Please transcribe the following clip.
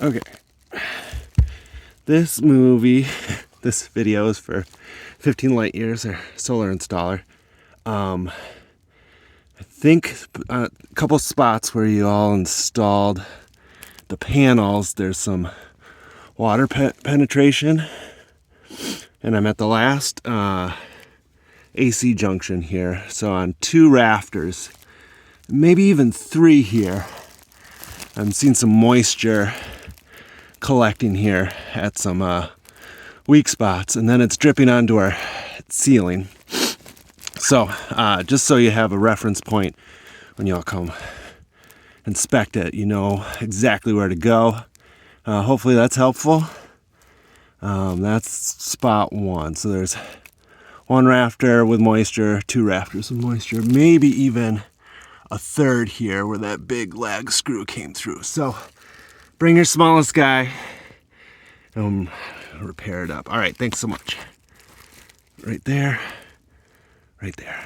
Okay. This video is for 15 light years or solar installer. I think a couple spots where you all installed the panels, there's some water penetration. And I'm at the last AC junction here. So on 2 rafters, maybe even 3 here, I'm seeing some moisture collecting here at some weak spots, and then it's dripping onto our ceiling. So just so you have a reference point when y'all come inspect it, you know exactly where to go. Hopefully that's helpful. That's spot 1. So there's 1 rafter with moisture, 2 rafters with moisture, maybe even a 3rd here where that big lag screw came through. So bring your smallest guy and repair it up. All right, thanks so much. Right there, right there.